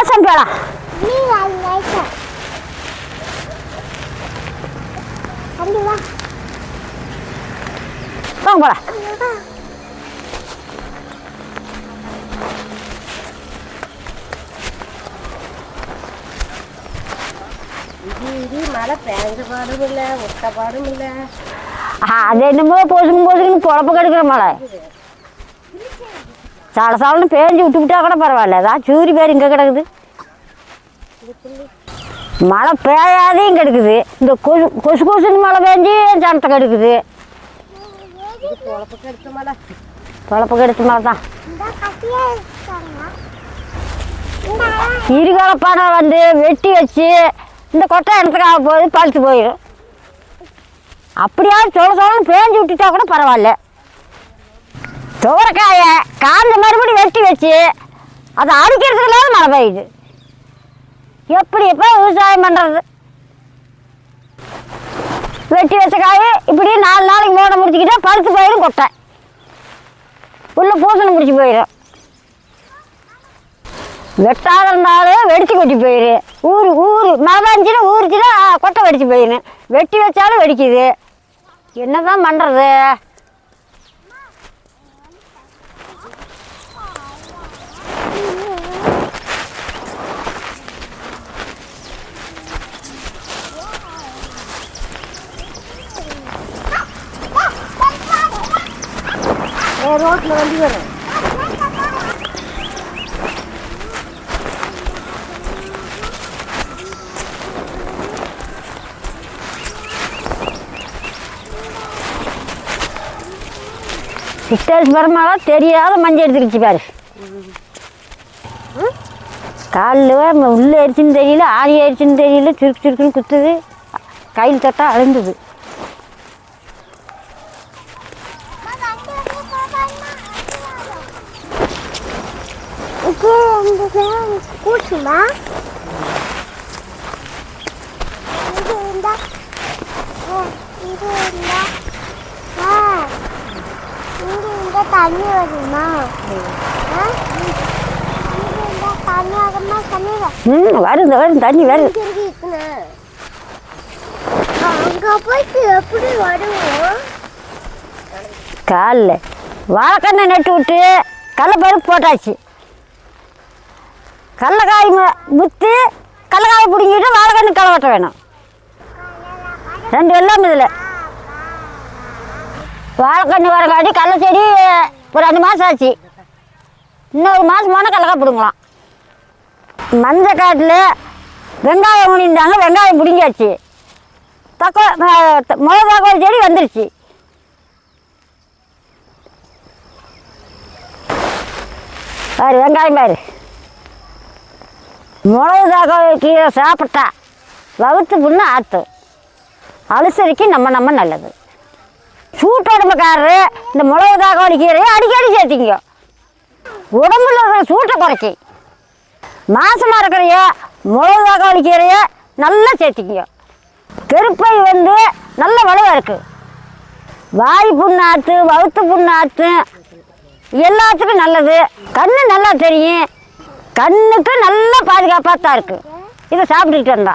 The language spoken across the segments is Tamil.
போசம் போலாம். வாங்க போலாம். மழை பேஞ்ச பாடும் இல்லை, ஒட்ட பாடும் இல்லை. அது என்னமோ பொசுக்குன்னு பொழப்பு கெடுக்கிற மழை. சாலன்னு பேஞ்சு விட்டு விட்டா கூட பரவாயில்ல. அதான் சூரி பேர் இங்கே கிடக்குது. மழை பெய்யாதையும் கெடுக்குது. இந்த கொசுன்னு மழை பேஞ்சு சனத்தை கெடுக்குது. பொழப்பு கெடுத்த மழை தான். இருகாலப்பானை வந்து வெட்டி வச்சு இந்த கொட்டை இடத்துக்காக போய் பழுத்து போயிடும். அப்படியாவது சொல்லன்னு பேஞ்சு விட்டுட்டா கூட பரவாயில்ல. துவரக்காயை காஞ்ச மறுபடி வெட்டி வச்சு அதை அடிக்கிறதுக்குள்ள மழை பெய்யுது. எப்படி எப்போ விவசாயம் பண்ணுறது? வெட்டி வச்ச காய் இப்படி 4 நாளைக்கு மூட முடிச்சுக்கிட்டா பழுத்து போயிடும். கொட்டை உள்ள பூசணம் முடிச்சு போயிடும். வெட்டாத இருந்தாலும் வெடிச்சு கொட்டி போயிடு. மழை பெஞ்சுன்னா ஊறிச்சுன்னா கொட்டை வெடிச்சு போயிடும். வெட்டி வச்சாலும் வெடிக்குது. என்னதான் பண்ணுறது? ரோட்டில் வண்டி வரும். சிஸ்டர்ஸ் பெருமாள் தெரியாத மஞ்சள் எடுத்துக்கிச்சு பாரு. காலில் உள்ளே அரிச்சுன்னு தெரியல, ஆணி அரிச்சுன்னு தெரியல, சுருக்குன்னு குத்துது. கையில் தொட்டா அழுந்துது. கூச்சுமா தண்ணி வருமா? வரும் தண்ணி வரும். அங்க போயிட்டு எப்படி வருவோம்? காலில் வாழைக்கண்ணை நட்டு விட்டு கடலைப்பருப்பு போட்டாச்சு. கடலக்காய் முத்து கடலக்காய் பிடிங்கிட்டு வாழைக்கண்ணு களை வெட்ட வேணும். 2 வெள்ளாம் இதில் வாழைக்கண்ணு வரக்காட்டி கடலை செடி ஒரு 2 மாதம் ஆச்சு. இன்னொரு மாதம் போனால் கடலக்காய் பிடுங்கலாம். மஞ்சள் காட்டில் வெங்காயம் முடிந்தாங்க. வெங்காயம் பிடிங்காச்சு. மிளகாய் செடி வந்துருச்சு. பாரு வெங்காயம் பாரு. மிளகாய் கீரை சாப்பிட்டா வகுத்து புண்ணு ஆற்றும். அலசரிக்கு நம்ம நல்லது. சூட்டுடம்புக்காரரு இந்த மிளகாய் கீரையை அடிக்கடி சேர்த்திங்க. உடம்புல இருக்கிற சூட்டை குறைக்கி. மாசமாக இருக்கிறைய மிளகாய் கீரையை நல்லா சேர்த்திங்க. கருப்பை வந்து நல்ல வலுவாக இருக்குது. வாய் புண்ணாத்து, வகுத்து புண்ணாத்து, எல்லாத்துக்கும் நல்லது. கண்ணு நல்லா தெரியும். கண்ணுக்கு நல்ல பாதுகாப்பாக தான் இருக்குது. இதை சாப்பிட்டுக்கிட்டு வந்தா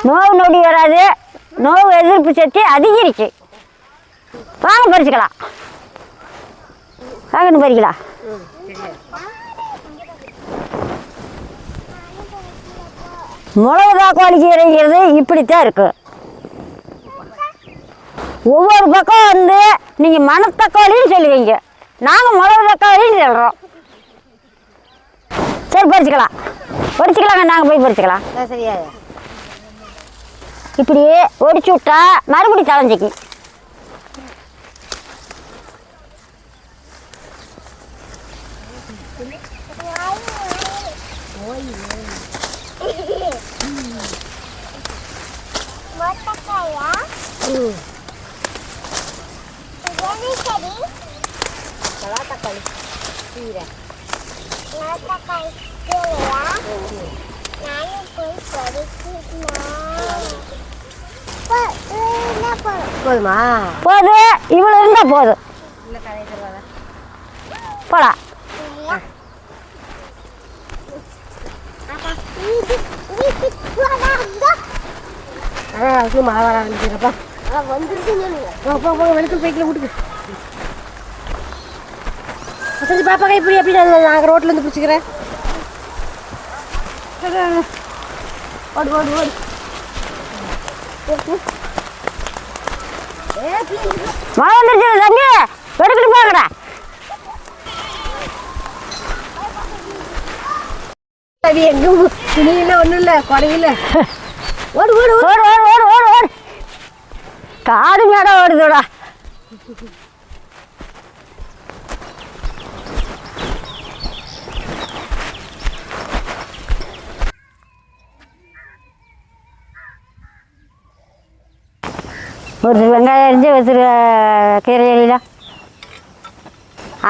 நோவு நொடி வராது. நோவு எதிர்ப்பு சக்தி அதிகரிக்கு. வாங்க பறிச்சுக்கலாம். வாங்கன்னு பறிக்கலாம். மிளகாய் கீரைங்கிறது இப்படித்தான் இருக்கு. ஒவ்வொரு பக்கம் வந்து நீங்கள் மணத்தக்காளின்னு சொல்லுவீங்க. நாங்கள் மிளகு தக்காளின்னு சொல்கிறோம். சரி பறிச்சுக்கலாங்க. நாங்கள் போய் பறிச்சுக்கலாம். சரியா? இப்படி ஒடிச்சு விட்டா மறுபடி தலைஞ்சிக்கு. தக்காளி கீரை போதுமா? போது. இவ்வளோ இருந்தால் போதும். போலாம். அதுக்கு மழை வர ஆரம்பிச்சிடப்பா. போங்க வெளுக்கு பைக்கில் விட்டுக்கு. சரி பாப்பாக்கா இப்படி எப்படி நாங்கள் ரோட்லேருந்து பிடிச்சிக்கிறேன். ஓடு ஓடு ஓடு. மழை வந்துருச்சு தம்பி, எடுக்கிட்டு போங்கடா. அது எங்கும் துணியில் ஒன்றும் இல்லை, குறையில. ஓடு ஓடு ஓடு ஓடு ஓடு ஓடு ஓடு. காடு மேடம் ஓடுதுடா. ஒரு வெங்காயம் அரிஞ்சு ஒருத்தர் கீரை எலியில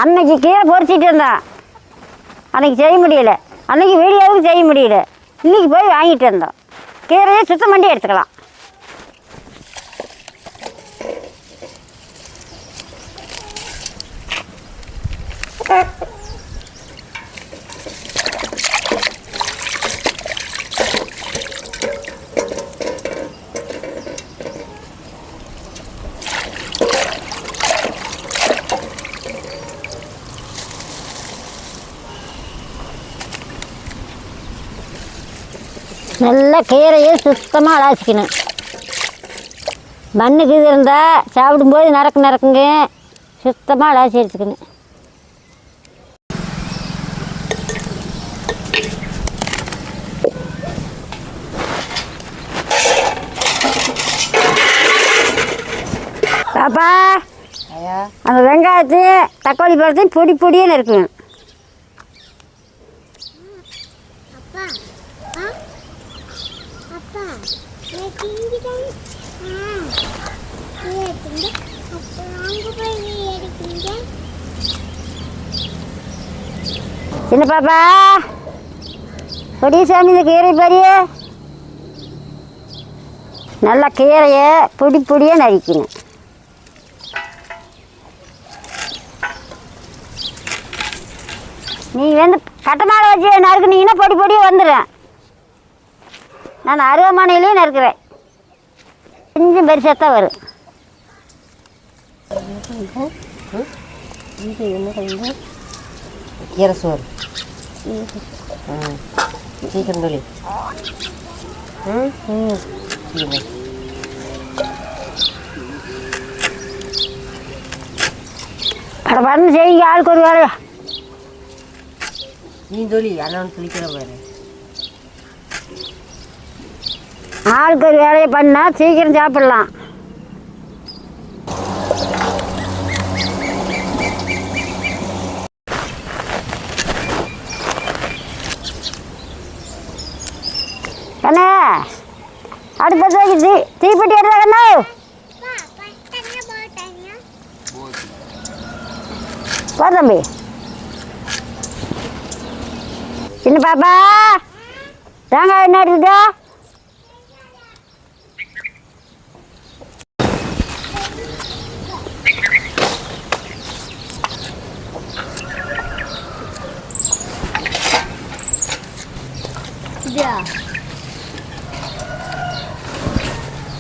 அன்னைக்கு கீரை பொறிச்சிட்டு இருந்தான். அன்னைக்கு செய்ய முடியல, அன்னைக்கு வீடியோவுக்கு செய்ய முடியல. இன்னைக்கு போய் வாங்கிட்டு இருந்தோம். கீரையை சுத்தம் பண்ணி எடுத்துக்கலாம். நல்லா கீரையை சுத்தமாக அலாசிக்கணும். மண்ணுக்கு இது இருந்தால் சாப்பிடும்போது நறக்குங்க. சுத்தமாக அலாசி எடுத்துக்கணும். பாப்பா அந்த வெங்காயத்தையும் தக்காளி பழத்தையும் பொடி பொடியே நறுக்கணும். சின்ன பாப்பா பொடி சாமி, இந்த கீரை பாரிய நல்லா கீரையை பொடி பொடியாக நறுக்கணும். நீங்கள் வந்து கட்டை மாலை வச்சு நறுக்குனீங்கன்னா பொடி பொடியாக வந்துடும். நான் அருவாமனையிலையும் நறுக்கிறேன், கொஞ்சம் பெருசாக தான் வரும். கீரை சோறு சீக்கிரம் சொல்லி அட பண்ணு செய்யுங்க, ஆளுக்கு ஒரு வேலை. நீ சொல்லி அண்ணன் சொல்லிக்கிற பாரு. ஆளுக்கு ஒரு வேலையை பண்ணால் சீக்கிரம் சாப்பிட்லாம். கண்ணா அடுப்பத்தை வச்சு தீப்பெட்டி எடுத்தா கண்ணா. போ தம்பி. சின்ன பாப்பா தேங்காய் என்ன எடுத்துட்டா?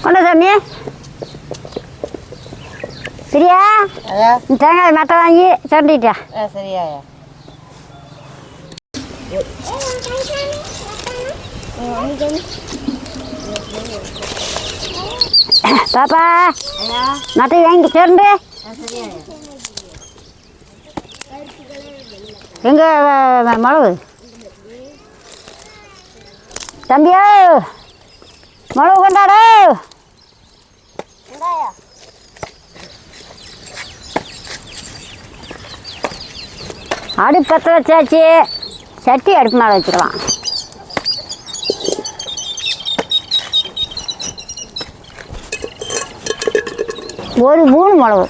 கொண்ட சாமி சரியா? தேங்காய் மட்டை வாங்கி சொண்டிட்டா. சரியா? பாப்பா மட்டை வாங்கி சொண்டு. எங்க மிளகு தம்பியா, மிளகு கொண்டாடு. அடுப்பு பற்ற வச்சாச்சு, சட்டி அடுப்பு மேலே வச்சுக்கலாம். ஒரு 3 மிளகு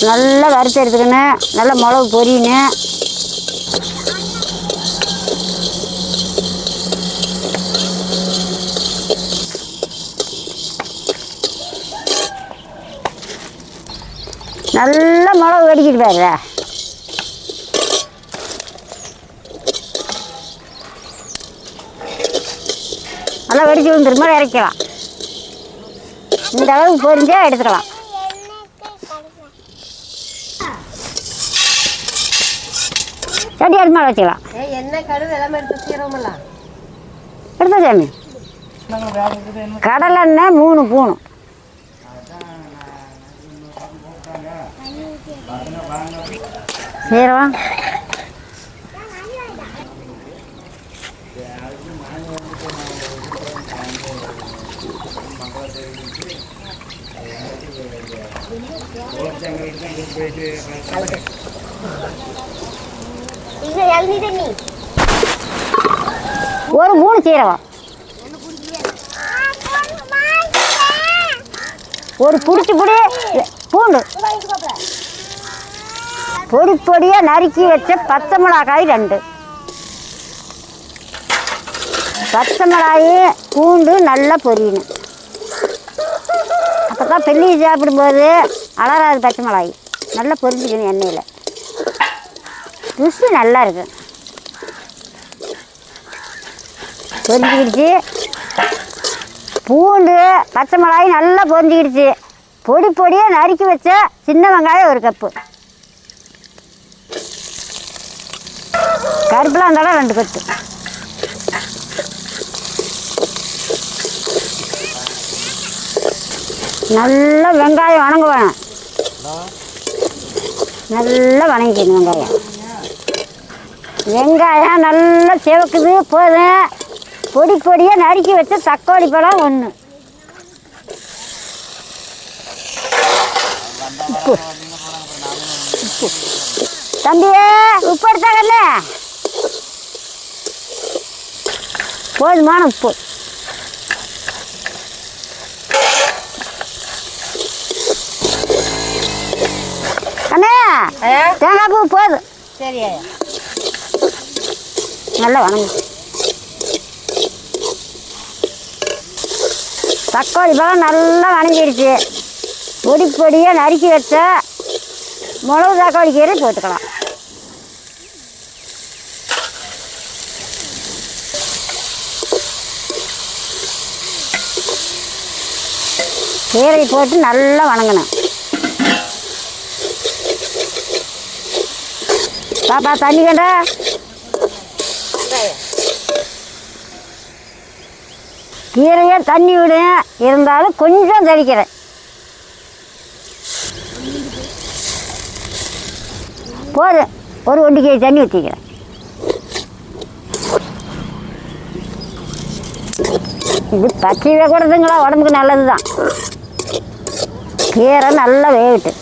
நல்லா வறுத்து எடுத்துக்கணும். நல்லா மிளகு பொரியணும். நல்லா மிளகு வெடிக்கிட்டு பாரு. நல்லா வெடிச்சு விழுந்துரு மாதிரி இறக்கலாம். இந்த அளவுக்கு பொரிஞ்சா எடுத்துக்கலாம். சட்டி அது மேலே வச்சுக்கலாம். எண்ணெய் கடுகு எல்லாமே எடுத்து சீரகமெல்லாம் எடுத்தா சாமி. கடலெண்ணெய் 3 ஸ்பூனு. சீரகம் ஒரு 3 சீரகம், ஒரு பிடிச்சி பூண்டு, பொடி பொடியாக நறுக்கி வச்ச பச்சை மிளகாய் 2, பச்சை மிளகாய் பூண்டு நல்லா பொரியணும். அப்போ தான் பெல்லி சாப்பிடும்போது அலராது. பச்சை மிளகாய் நல்லா பொரிஞ்சிக்கணும் எண்ணெயில், ருசி நல்லா இருக்கு. பொரிஞ்சிக்கிடுச்சு. பூண்டு பச்சை மிளகாய் நல்லா பொரிஞ்சிக்கிடுச்சு. பொடி பொடியாக நறுக்கி வச்ச சின்ன வெங்காயம் 1 கப்பு, கருப்பில் இருந்தாலும் 2 கட்டு. நல்லா வெங்காயம் வணங்க வேணும், நல்லா வணங்கிக்கணும். வெங்காயம் நல்லா சிவக்குது போதும். பொடி பொடியாக நறுக்கி வச்ச தக்காளி பழம் 1, உப்பு உப்பு தம்பியே உப்பு எடுத்தாங்கல்ல, போதுமான உப்பு. அண்ணே தேங்காய் பூ போதும். சரி, நல்லா வணங்கு. தக்காளி பழம் நல்லா வணங்கிடுச்சு. பொடி பொடியாக நறுக்கி வச்ச மிளகு தக்காளி கீரை போட்டுக்கலாம். கீரை போட்டு நல்லா வணங்கணும். பாப்பா தண்ணி கண்டா கீரையே தண்ணி விடும், இருந்தாலும் கொஞ்சம் தெளிக்கிறேன். போதும், ஒரு 1 கேஜி தண்ணி ஊற்றிக்கிறேன். இது பச்சையே கூடதுங்களா, உடம்புக்கு நல்லது தான். கீரை நல்லா வேகட்டு.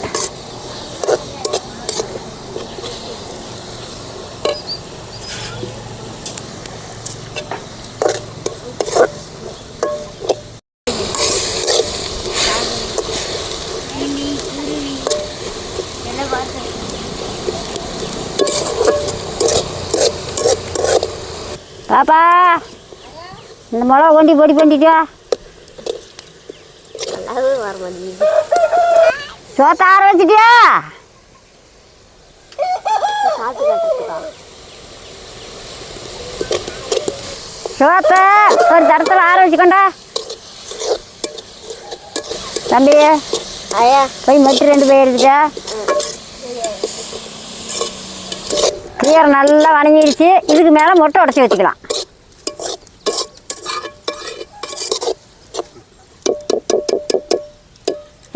பாப்பா இந்த மிளகா கொண்டு பொடி பண்ணிட்டியா? சோத்த ஆற வச்சுட்டியா? சோத்த ஒரு தரத்தில் ஆற வச்சுக்கொண்டா. தம்பி போய் மட்டும் 2 போய் எடுத்துட்டா. கீரை நல்லா வணங்கிடுச்சு. இதுக்கு மேலே முட்டை உடச்சி வச்சுக்கலாம்.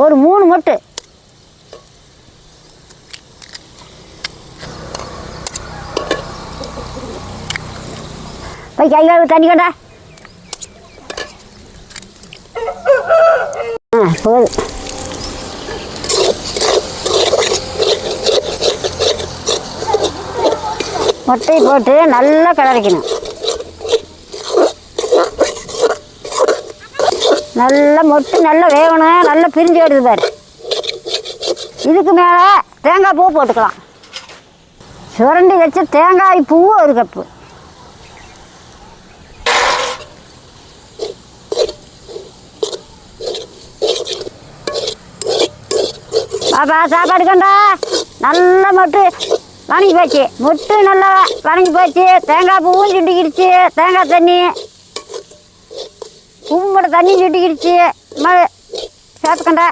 ஒரு 3 முட்டை. போய் கை கழுவி தண்ணி கொண்டா. போதும். முட்டை போட்டு நல்லா கிளறிக்கணும். நல்லா மொட்டு நல்லா வேகணும். நல்லா பிரிஞ்சு எடுத்து பாரு. இதுக்கு மேலே தேங்காய் பூ போட்டுக்கலாம். சுரண்டி வச்ச தேங்காய் பூ 1 கப்பு. பாப்பா சாப்பாடு கண்டா. நல்லா மொட்டு வணங்கி போச்சு. மொட்டு நல்லா வணங்கி போச்சு. தேங்காய் பூவும் சுண்டிக்கிடுச்சு. தேங்காய் தண்ணி உப்பு மட்டும் தண்ணி சுட்டிக்கிடுச்சு சேர்த்துக்கண்டா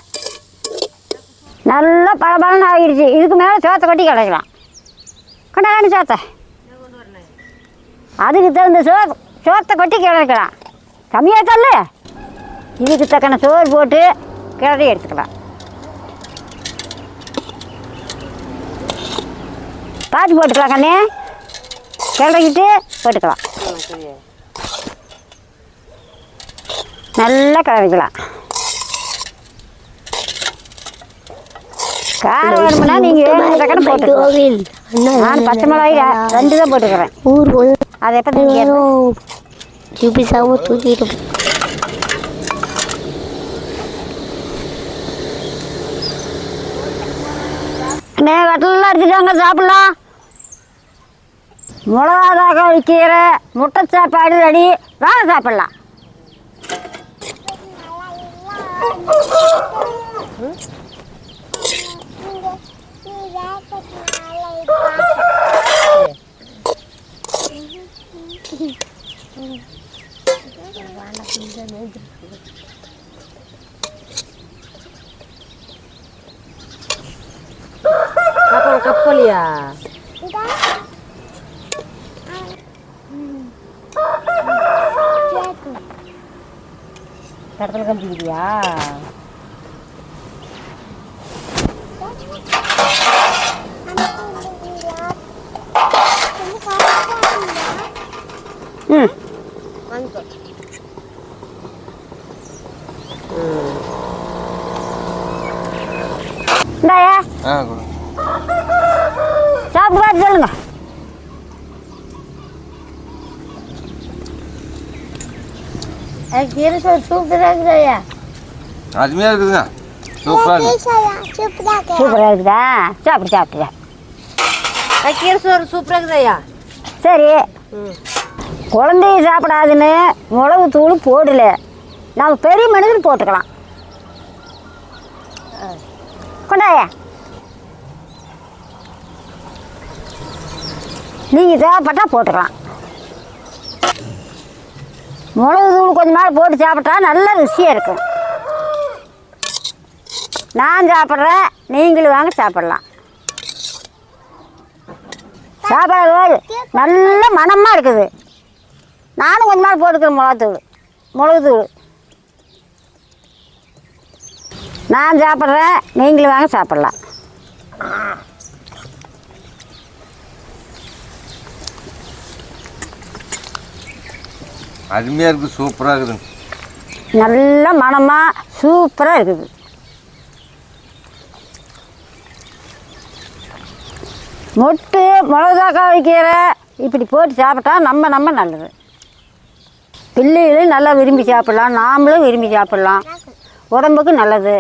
நல்லா பளபளன்னு ஆகிடுச்சு. இதுக்கு மேலே சோத்தை கொட்டி கிடைக்கலாம். கொண்டாடி சோத்தை அதுக்கு தகுந்த சோத்தை கொட்டி கிடக்கலாம். கம்மியாக தள்ள இதுக்கு தக்கன சோறு போட்டு கிளறி எடுத்துக்கலாம். பார்த்து போட்டுக்கலாம் கண்ணே. கிளறிக்கிட்டு போட்டுக்கலாம். நல்லா கிளறிக்கலாம். காரம் வேணும்னா நீங்கள் தக்கன போட்டுக்கலாம். நான் பச்சை மிளகாய் 2 தான் போட்டுக்கிறேன். அதை எப்போ தூக்கிட்டு தூக்கிட்டு வெட்டலாம் எடுத்துட்டாங்க. சாப்பிட்லாம். மிளகாதாக்காய் கீரை முட்டை சாப்பாடு ரெடி. வாங்க சாப்பிட்லாம். கப்பலியா கடத்தல் கம்பிக்கிறியா? இந்தாயா சாப்பிட்டு பார்த்து சொல்லுங்க. கீரை சோறு சூப்பராக இருக்குதாயா? அருமையாக இருக்குதுங்க. சூப்பராக சூப்பராக இருக்குதா? சாப்பிட்டு சாப்பிட்டு கீரை சோறு சூப்பராக இருக்குதாயா? சரி. குழந்தைய சாப்பிடாதுன்னு மிளகு தூள் போடல. நம்ம பெரிய மனுஷன் போட்டுக்கலாம். கொண்டாயா நீங்கள் தேவைப்பட்டா போட்டுக்கலாம். மிளகு தூள் கொஞ்ச நாள் போட்டு சாப்பிட்டா நல்ல ருசியாக இருக்கும். நான் சாப்பிட்றேன், நீங்களும் வாங்க சாப்பிட்லாம். சாப்பாடு நல்ல மணமாக இருக்குது. நானும் கொஞ்ச நாள் போட்டுக்கிறேன் மிளகு தூள். நான் சாப்பிட்றேன், நீங்களும் வாங்க சாப்பிட்லாம். அருமையாக இருக்குது. சூப்பராக இருக்குதுங்க. நல்ல மணமாக சூப்பராக இருக்குது. மொட்டு மிளகாய் கீரை இப்படி போட்டு சாப்பிட்டா நம்ம நல்லது. பிள்ளைகளும் நல்லா விரும்பி சாப்பிட்லாம். நாமளும் விரும்பி சாப்பிட்லாம். உடம்புக்கு நல்லது.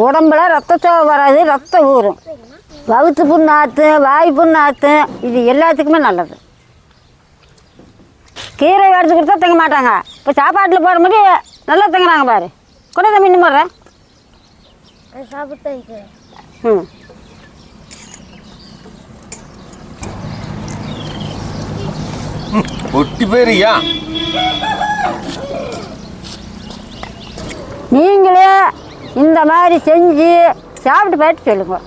உடம்புல ரத்தச்சோகை வராது. ரத்தம் ஊறும். வவுத்து புண்ணாத்து வாய் புண்ணாத்து இது எல்லாத்துக்குமே நல்லது. கீரை எடுத்து கொடுத்தா தங்க மாட்டாங்க. இப்போ சாப்பாட்டில் போகிற மாதிரி நல்லா தங்குறாங்க பாரு. கூட தம்பி இன்னும் போடுறேன். சாப்பிட்டு ஒட்டி போயிருக்கியா? நீங்களே இந்த மாதிரி செஞ்சு சாப்பிட்டு பார்த்து சொல்லுங்க.